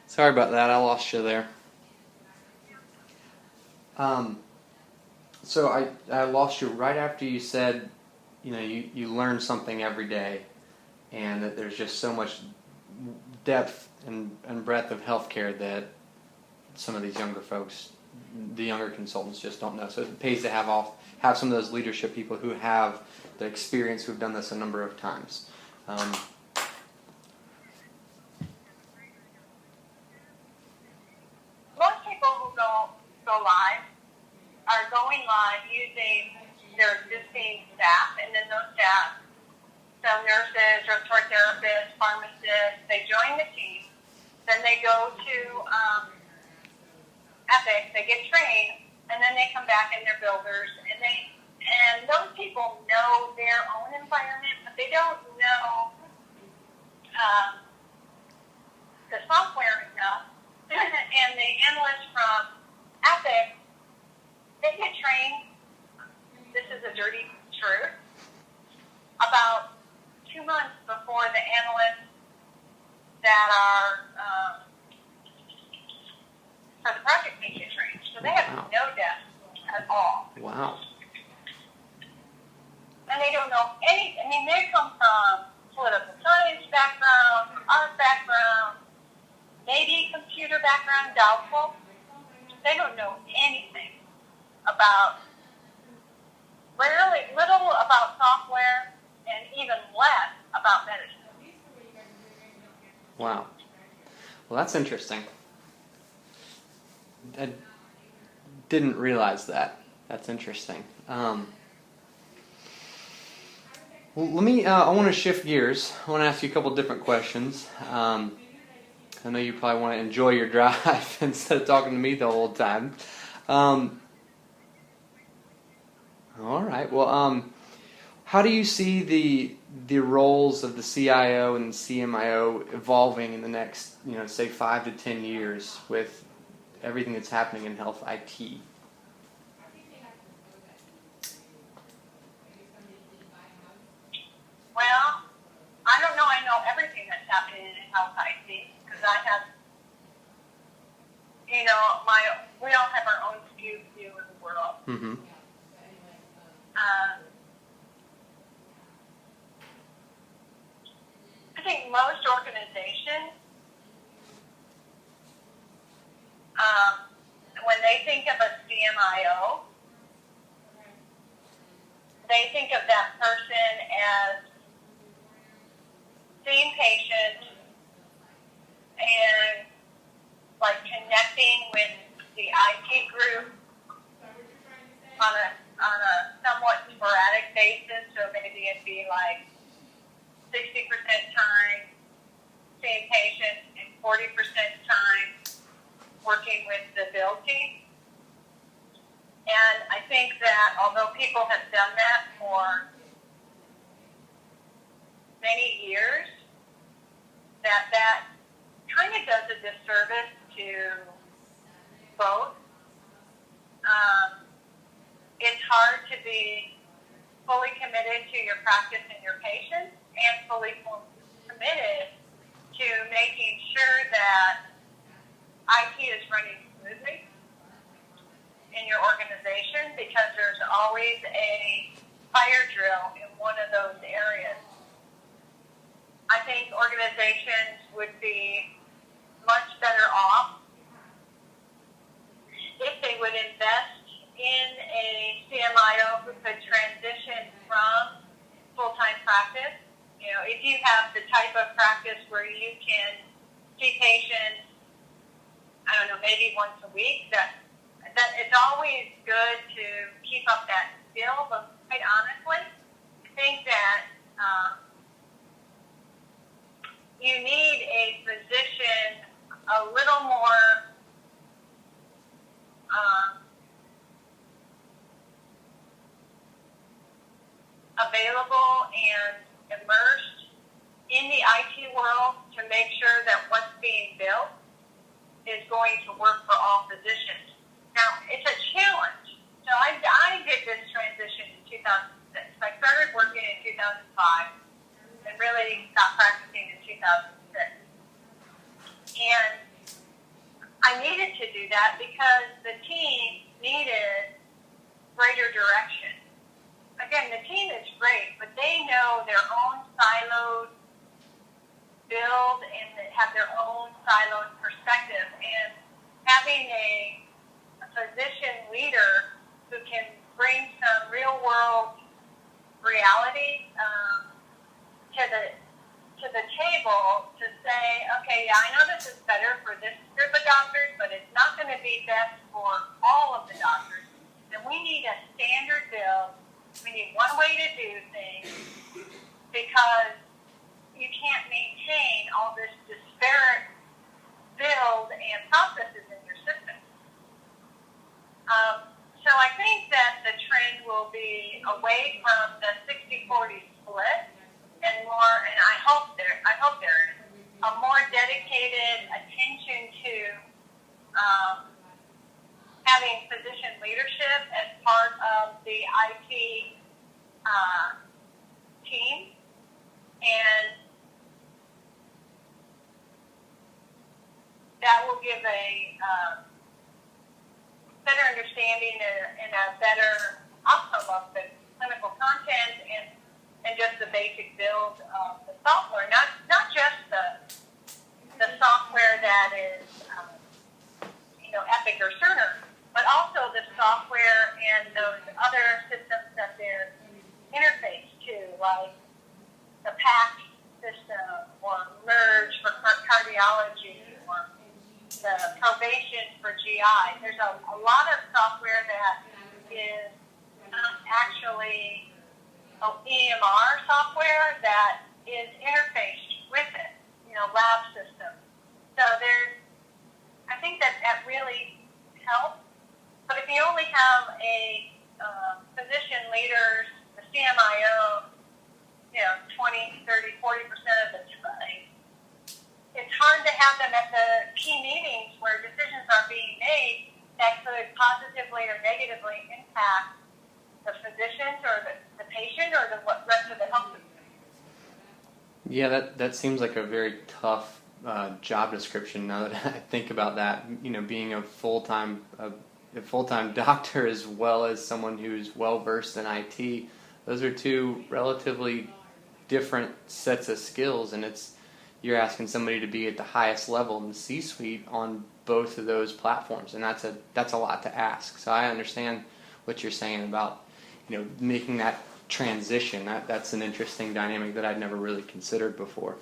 Sorry about that. I lost you there. So I lost you right after you said, you learn something every day, and that there's just so much depth and breadth of healthcare that some of these younger folks, the younger consultants, just don't know. So it pays to have some of those leadership people who have the experience, who've done this a number of times. Most people who go live are going live using their existing staff, and then those staff, some nurses, respiratory therapists, pharmacists, they join the team, then they go to Epic, they get trained, and then they come back and they're builders, and those people know their own environment, but they don't know the software enough. And the analysts from Epic, they get trained, this is a dirty truth, about 2 months before the analysts that are for the project may get trained. So they have no depth at all. Wow. And they don't know anything. I mean, they come from political science background, art background, maybe computer background, doubtful. They don't know anything about, really little about software, and even less about medicine. Wow. Well, that's interesting. I didn't realize that. That's interesting. Well, let me. I want to shift gears. I want to ask you a couple different questions. I know you probably want to enjoy your drive instead of talking to me the whole time. All right. Well, how do you see the roles of the CIO and CMIO evolving in the next, say 5 to 10 years with everything that's happening in health IT? Well, I don't know. I know everything that's happening in health IT because I have, we all have our own view of the world. Mm-hmm. I think most organizations, when they think of a CMIO, they think of that person as seeing patients and like connecting with the IT group on a somewhat sporadic basis. So maybe it'd be like 60% time seeing patients and 40% time working with the build team. And I think that although people have done that for many years, that kind of does a disservice to both. It's hard to be fully committed to your practice and your patients and fully committed to making sure that IT is running smoothly in your organization, because there's always a fire drill in one of those areas. I think organizations would be much better off if they would invest in a CMIO who could transition from full-time practice. If you have the type of practice where you can see patients, I don't know, maybe once a week, that it's always good to keep up that skill. But quite honestly, I think that you need a physician a little more available and immersed in the IT world to make sure that what's being built is going to work for all physicians. Now, it's a challenge. So I did this transition in 2006. I started working in 2005 and really stopped practicing in 2006. And I needed to do that because the team needed greater direction. Again, the team is great, but they know their own siloed build and have their own siloed perspective. And having a physician leader who can bring some real world reality to the table to say, okay, yeah, I know this is better for this group of doctors, but it's not going to be best for all of the doctors. And we need a standard build. We need one way to do things because you can't maintain all this disparate build and processes in your system. So I think that the trend will be away from the 60-40 split and more, and I hope there is a more dedicated attention to having physician leadership as part of the IT team, and that will give a better understanding and a better outcome of the clinical content and just the basic build of the software, not just the software that is Epic or Cerner, but also the software and those other systems that they're interfaced to, like the PAC system or Merge for cardiology or the Provation for GI. There's a lot of software that is not actually EMR software that is interfaced with it, lab system. So I think that really helps. But if you only have a physician leaders, the CMIO, 20, 30, 40% of the time, it's hard to have them at the key meetings where decisions are being made that could positively or negatively impact the physicians or the patient or the rest of the health system. Yeah, that seems like a very tough job description. Now that I think about that, being a full-time doctor as well as someone who's well versed in IT, those are two relatively different sets of skills, and you're asking somebody to be at the highest level in the C-suite on both of those platforms, and that's a lot to ask. So I understand what you're saying about making that transition. That's an interesting dynamic that I'd never really considered before.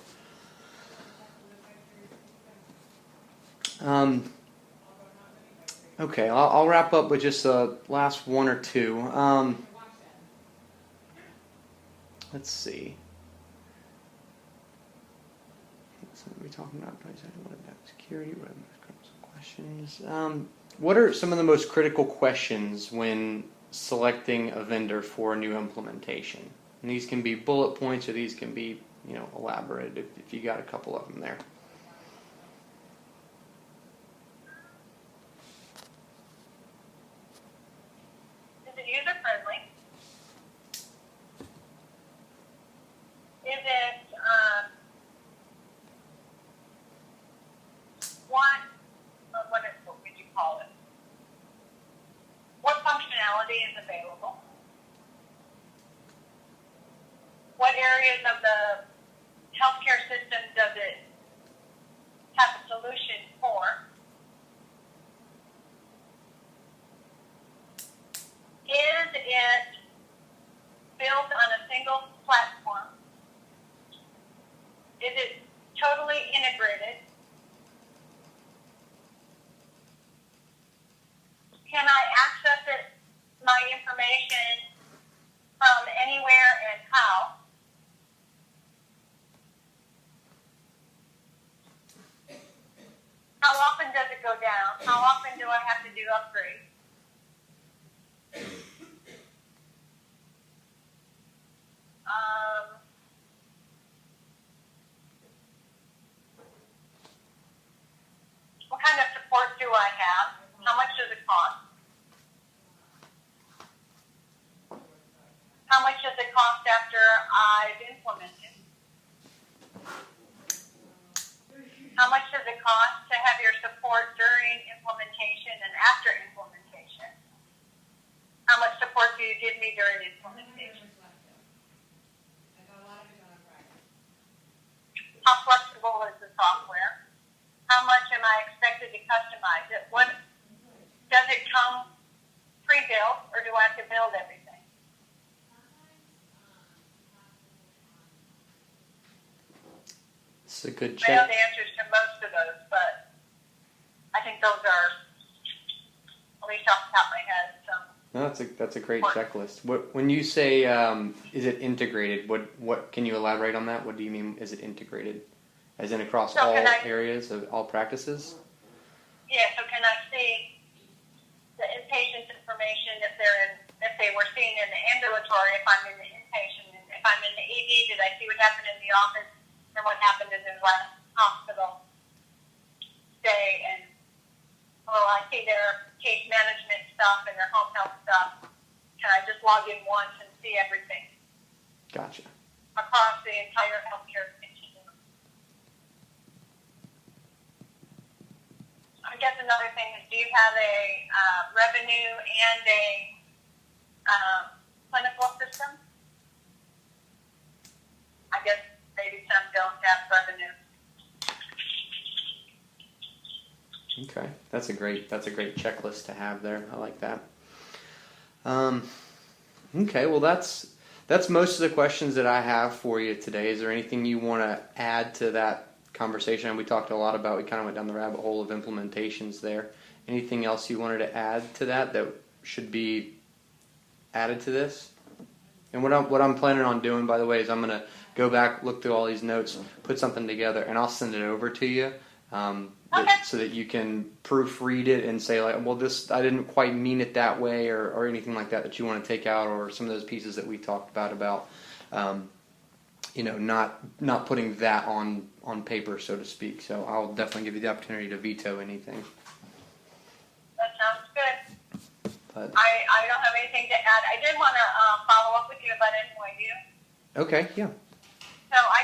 Okay, I'll wrap up with just the last one or two. Let's see. What are we talking about? Security, questions. What are some of the most critical questions when selecting a vendor for a new implementation? And these can be bullet points, or these can be, elaborate if you got a couple of them there. Is it user friendly? Is it what would you call it? What functionality is available? What areas of the healthcare system does it have a solution for? Is it built on a single platform? Is it totally integrated? Can I access my information from anywhere and how? How often does it go down? How often do I have to do upgrades? What kind of support do I have? How much does it cost? How much does it cost after I've implemented? How much does it cost to have your support during implementation and after implementation? How much support do you give me during implementation? How flexible is the software? How much am I expected to customize it? What does it come pre-built, or do I have to build everything? It's a good I know check. the answers to most of those, but I think those are, at least off the top of my head, some. No, that's a great checklist. When you say is it integrated? What can you elaborate on that? What do you mean? Is it integrated? As in across So all can I- areas of all practices? Yeah, so can I see the inpatient's information if they were seen in the ambulatory, if I'm in the inpatient, and if I'm in the ED, did I see what happened in the office and what happened in the last hospital stay, and I see their case management stuff and their home health stuff. Can I just log in once and see everything Gotcha. across the entire healthcare continuum? I guess another thing is, do you have a revenue and a clinical system? I guess maybe some don't have revenue. Okay, that's a great checklist to have there. I like that. Okay, well that's most of the questions that I have for you today. Is there anything you want to add to that conversation? We talked a lot about. We kind of went down the rabbit hole of implementations there. Anything else you wanted to add to that should be added to this? And what I'm planning on doing, by the way, is I'm going to go back, look through all these notes, put something together, and I'll send it over to you. So that you can proofread it and say, like, well, this, I didn't quite mean it that way, or anything like that you want to take out, or some of those pieces that we talked about not putting that on paper, so to speak. So I'll definitely give you the opportunity to veto anything. That sounds good. But I don't have anything to add. I did want to follow up with you about NYU. okay, yeah. So I